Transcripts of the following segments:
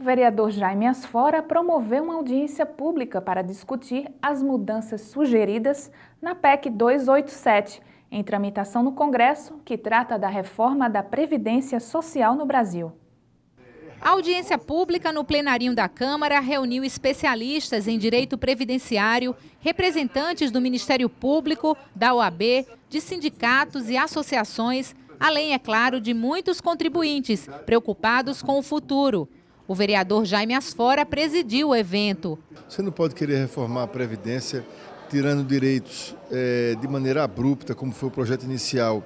vereador Jaime Asfora promoveu uma audiência pública para discutir as mudanças sugeridas na PEC 287, em tramitação no Congresso, que trata da reforma da Previdência Social no Brasil. A audiência pública no plenarinho da Câmara reuniu especialistas em direito previdenciário, representantes do Ministério Público, da OAB, de sindicatos e associações, além, é claro, de muitos contribuintes preocupados com o futuro. O vereador Jaime Asfora presidiu o evento. Você não pode querer reformar a Previdência tirando direitos de maneira abrupta, como foi o projeto inicial,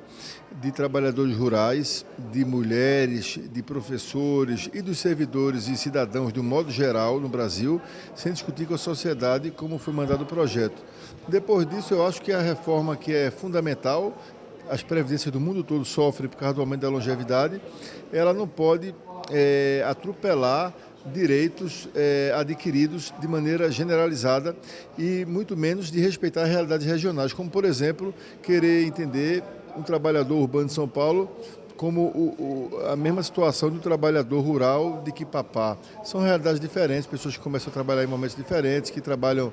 de trabalhadores rurais, de mulheres, de professores e dos servidores e cidadãos de um modo geral no Brasil, sem discutir com a sociedade como foi mandado o projeto. Depois disso, eu acho que a reforma que é fundamental, as previdências do mundo todo sofrem por causa do aumento da longevidade, ela não pode atropelar direitos adquiridos de maneira generalizada e muito menos de respeitar realidades regionais, como, por exemplo, querer entender um trabalhador urbano de São Paulo como a mesma situação do trabalhador rural de Quipapá. São realidades diferentes, pessoas que começam a trabalhar em momentos diferentes, que trabalham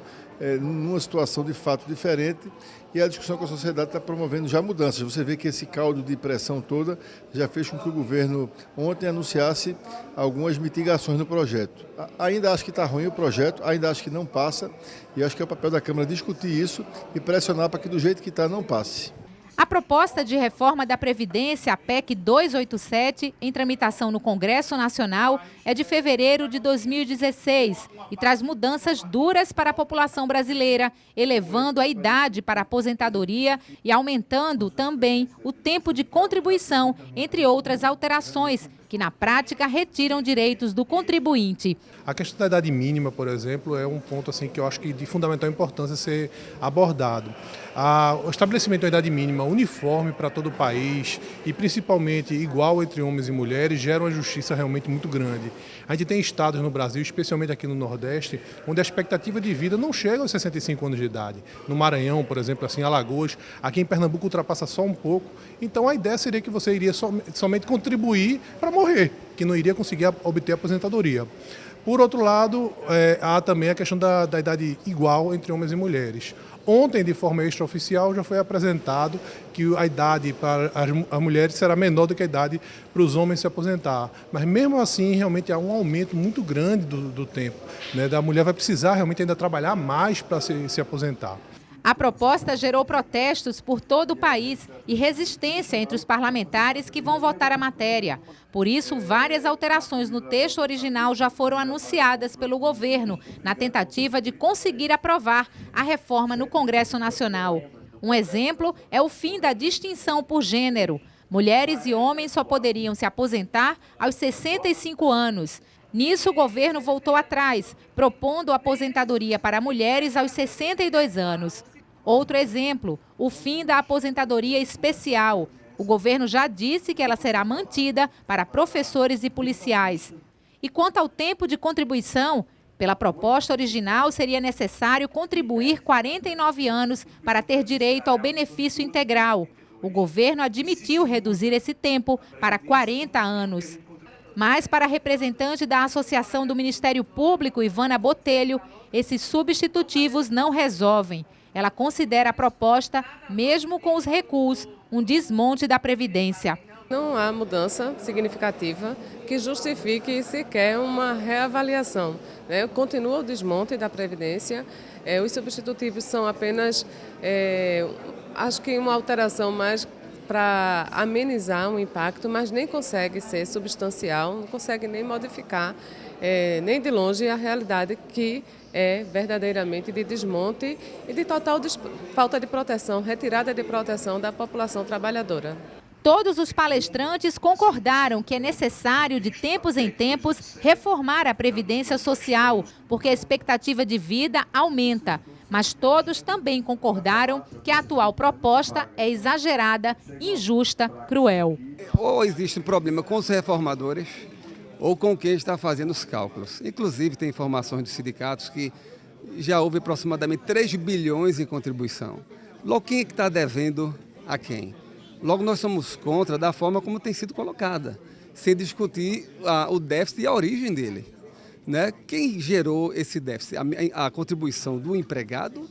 numa situação de fato diferente, e a discussão com a sociedade está promovendo já mudanças. Você vê que esse caldo de pressão toda já fez com que o governo ontem anunciasse algumas mitigações no projeto. Ainda acho que está ruim o projeto, ainda acho que não passa, e acho que é o papel da Câmara discutir isso e pressionar para que do jeito que está não passe. A proposta de reforma da Previdência, a PEC 287, em tramitação no Congresso Nacional, é de fevereiro de 2016 e traz mudanças duras para a população brasileira, elevando a idade para a aposentadoria e aumentando também o tempo de contribuição, entre outras alterações, que na prática retiram direitos do contribuinte. A questão da idade mínima, por exemplo, é um ponto assim, que eu acho que de fundamental importância ser abordado. O estabelecimento da idade mínima uniforme para todo o país e principalmente igual entre homens e mulheres gera uma justiça realmente muito grande. A gente tem estados no Brasil, especialmente aqui no Nordeste, onde a expectativa de vida não chega aos 65 anos de idade. No Maranhão, por exemplo, assim, Alagoas, aqui em Pernambuco ultrapassa só um pouco. Então a ideia seria que você iria somente contribuir para morrer, que não iria conseguir obter a aposentadoria. Por outro lado, há também a questão da idade igual entre homens e mulheres. Ontem, de forma extraoficial, já foi apresentado que a idade para as mulheres será menor do que a idade para os homens se aposentar. Mas mesmo assim, realmente há um aumento muito grande do tempo, né? A mulher vai precisar realmente ainda trabalhar mais para se aposentar. A proposta gerou protestos por todo o país e resistência entre os parlamentares que vão votar a matéria. Por isso, várias alterações no texto original já foram anunciadas pelo governo, na tentativa de conseguir aprovar a reforma no Congresso Nacional. Um exemplo é o fim da distinção por gênero. Mulheres e homens só poderiam se aposentar aos 65 anos. Nisso, o governo voltou atrás, propondo aposentadoria para mulheres aos 62 anos. Outro exemplo, o fim da aposentadoria especial. O governo já disse que ela será mantida para professores e policiais. E quanto ao tempo de contribuição, pela proposta original seria necessário contribuir 49 anos para ter direito ao benefício integral. O governo admitiu reduzir esse tempo para 40 anos. Mas, para a representante da Associação do Ministério Público, Ivana Botelho, esses substitutivos não resolvem. Ela considera a proposta, mesmo com os recuos, um desmonte da Previdência. Não há mudança significativa que justifique sequer uma reavaliação, né? Continua o desmonte da Previdência, os substitutivos são apenas, acho que uma alteração mais para amenizar um impacto, mas nem consegue ser substancial, não consegue nem modificar, nem de longe, a realidade que é verdadeiramente de desmonte e de total falta de proteção, retirada de proteção da população trabalhadora. Todos os palestrantes concordaram que é necessário, de tempos em tempos, reformar a Previdência Social, porque a expectativa de vida aumenta. Mas todos também concordaram que a atual proposta é exagerada, injusta, cruel. Ou existe um problema com os reformadores ou com quem está fazendo os cálculos. Inclusive, tem informações dos sindicatos que já houve aproximadamente 3 bilhões em contribuição. Logo, quem é que está devendo a quem? Logo, nós somos contra da forma como tem sido colocada, sem discutir o déficit e a origem dele. né? Quem gerou esse déficit? A contribuição do empregado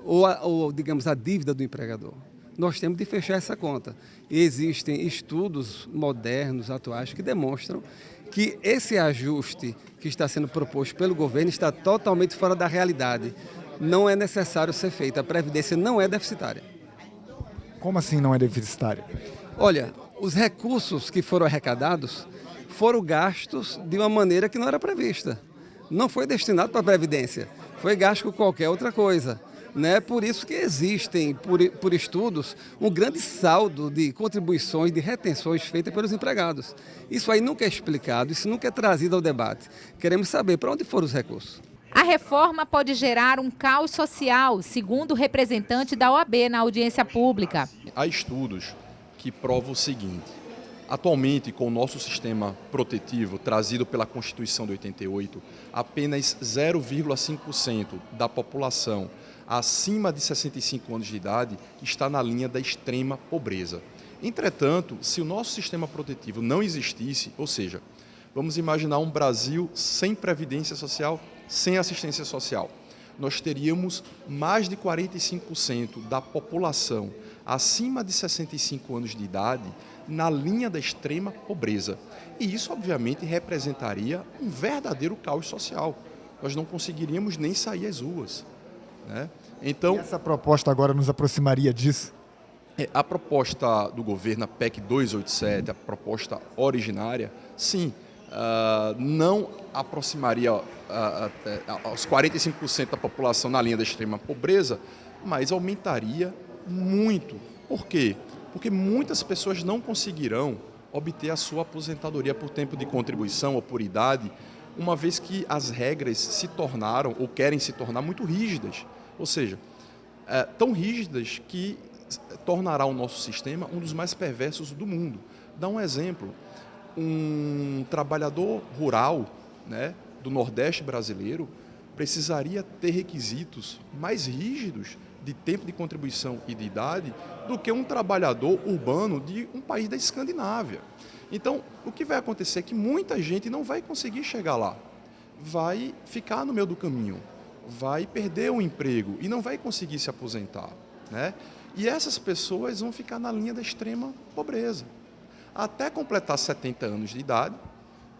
ou, digamos, a dívida do empregador? Nós temos de fechar essa conta. E existem estudos modernos, atuais, que demonstram que esse ajuste que está sendo proposto pelo governo está totalmente fora da realidade. Não é necessário ser feito. A Previdência não é deficitária. Como assim não é deficitária? Olha, os recursos que foram arrecadados foram gastos de uma maneira que não era prevista. Não foi destinado para a Previdência, foi gasto com qualquer outra coisa. Né? Por isso que existem, por estudos, um grande saldo de contribuições, de retenções feitas pelos empregados. Isso aí nunca é explicado, isso nunca é trazido ao debate. Queremos saber para onde foram os recursos. A reforma pode gerar um caos social, segundo o representante da OAB na audiência pública. Há estudos que provam o seguinte: atualmente, com o nosso sistema protetivo trazido pela Constituição de 88, apenas 0,5% da população acima de 65 anos de idade está na linha da extrema pobreza. Entretanto, se o nosso sistema protetivo não existisse, ou seja, vamos imaginar um Brasil sem previdência social, sem assistência social, nós teríamos mais de 45% da população acima de 65 anos de idade na linha da extrema pobreza. E isso, obviamente, representaria um verdadeiro caos social. Nós não conseguiríamos nem sair às ruas. Né? Então, e essa proposta agora nos aproximaria disso? A proposta do governo, a PEC 287, a proposta originária, sim, não aproximaria aos 45% da população na linha da extrema pobreza, mas aumentaria muito. Por quê? Porque muitas pessoas não conseguirão obter a sua aposentadoria por tempo de contribuição ou por idade, uma vez que as regras se tornaram ou querem se tornar muito rígidas. Ou seja, tão rígidas que tornará o nosso sistema um dos mais perversos do mundo. Dá um exemplo: um trabalhador rural, né, do Nordeste brasileiro precisaria ter requisitos mais rígidos de tempo de contribuição e de idade do que um trabalhador urbano de um país da Escandinávia. Então, o que vai acontecer é que muita gente não vai conseguir chegar lá, vai ficar no meio do caminho, vai perder o emprego e não vai conseguir se aposentar, né? E essas pessoas vão ficar na linha da extrema pobreza, até completar 70 anos de idade,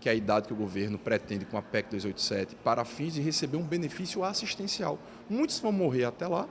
que é a idade que o governo pretende com a PEC 287, para fins de receber um benefício assistencial. Muitos vão morrer até lá,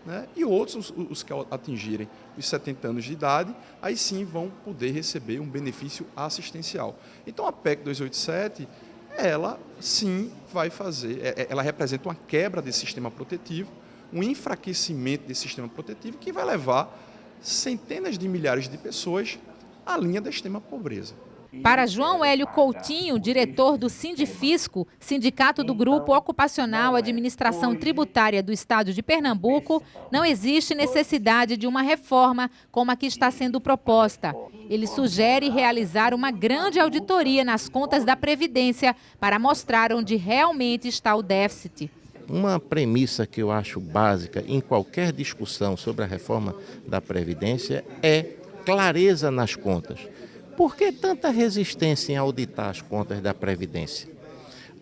né? E outros, os que atingirem os 70 anos de idade, aí sim vão poder receber um benefício assistencial. Então a PEC 287, ela sim vai fazer, ela representa uma quebra desse sistema protetivo, um enfraquecimento desse sistema protetivo que vai levar centenas de milhares de pessoas à linha da extrema pobreza. Para João Hélio Coutinho, diretor do Sindifisco, Sindicato do Grupo Ocupacional Administração Tributária do Estado de Pernambuco, não existe necessidade de uma reforma como a que está sendo proposta. Ele sugere realizar uma grande auditoria nas contas da Previdência para mostrar onde realmente está o déficit. Uma premissa que eu acho básica em qualquer discussão sobre a reforma da Previdência é clareza nas contas. Por que tanta resistência em auditar as contas da Previdência?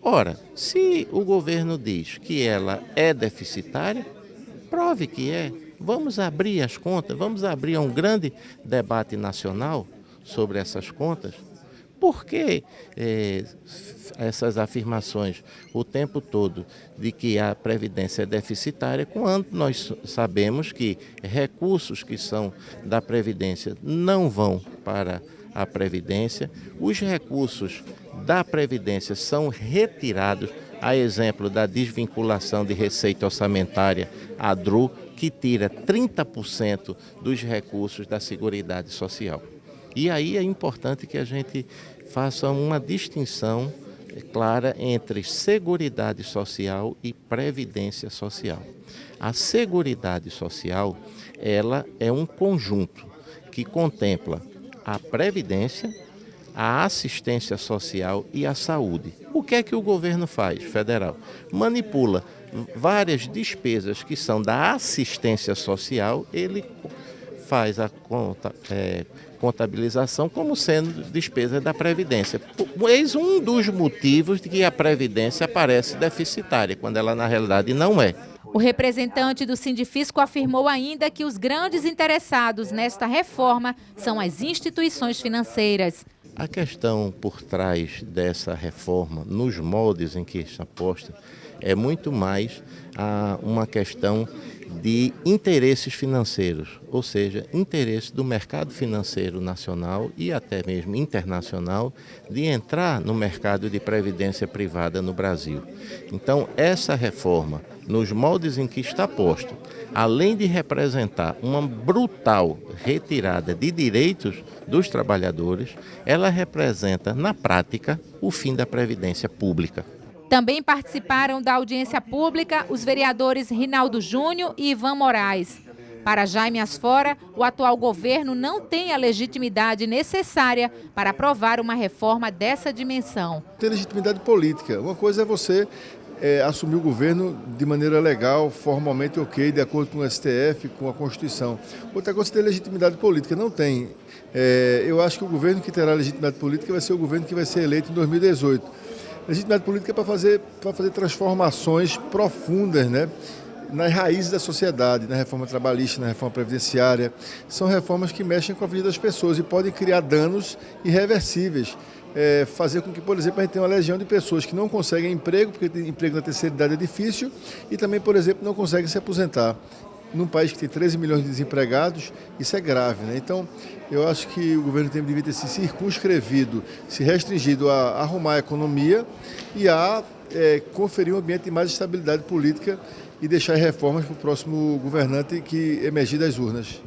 Ora, se o governo diz que ela é deficitária, prove que é. Vamos abrir as contas, vamos abrir um grande debate nacional sobre essas contas. Por que essas afirmações o tempo todo de que a Previdência é deficitária, quando nós sabemos que recursos que são da Previdência não vão para a Previdência, os recursos da Previdência são retirados, a exemplo da desvinculação de receita orçamentária, a DRU, que tira 30% dos recursos da Seguridade Social. E aí é importante que a gente faça uma distinção clara entre Seguridade Social e Previdência Social. A Seguridade Social, ela é um conjunto que contempla a Previdência, a assistência social e a saúde. O que é que o governo faz, federal? Manipula várias despesas que são da assistência social, ele faz a contabilização como sendo despesa da Previdência. Eis um dos motivos de que a Previdência parece deficitária, quando ela na realidade não é. O representante do Sindifisco afirmou ainda que os grandes interessados nesta reforma são as instituições financeiras. A questão por trás dessa reforma, nos moldes em que está posta, é muito mais uma questão de interesses financeiros, ou seja, interesse do mercado financeiro nacional e até mesmo internacional de entrar no mercado de previdência privada no Brasil. Então, essa reforma, nos moldes em que está posto, além de representar uma brutal retirada de direitos dos trabalhadores, ela representa, na prática, o fim da previdência pública. Também participaram da audiência pública os vereadores Rinaldo Júnior e Ivan Moraes. Para Jaime Asfora, o atual governo não tem a legitimidade necessária para aprovar uma reforma dessa dimensão. Tem legitimidade política. Uma coisa é você assumir o governo de maneira legal, formalmente ok, de acordo com o STF, com a Constituição. Outra coisa é ter legitimidade política. Não tem. Eu acho que o governo que terá legitimidade política vai ser o governo que vai ser eleito em 2018. Legitimidade política é para fazer transformações profundas, né, nas raízes da sociedade, na reforma trabalhista, na reforma previdenciária. São reformas que mexem com a vida das pessoas e podem criar danos irreversíveis. Fazer com que, por exemplo, a gente tenha uma legião de pessoas que não conseguem emprego, porque emprego na terceira idade é difícil, e também, por exemplo, não conseguem se aposentar. Num país que tem 13 milhões de desempregados, isso é grave, né? Então, eu acho que o governo devia ter se circunscrevido, se restringido a arrumar a economia e a conferir um ambiente de mais estabilidade política e deixar reformas para o próximo governante que emergir das urnas.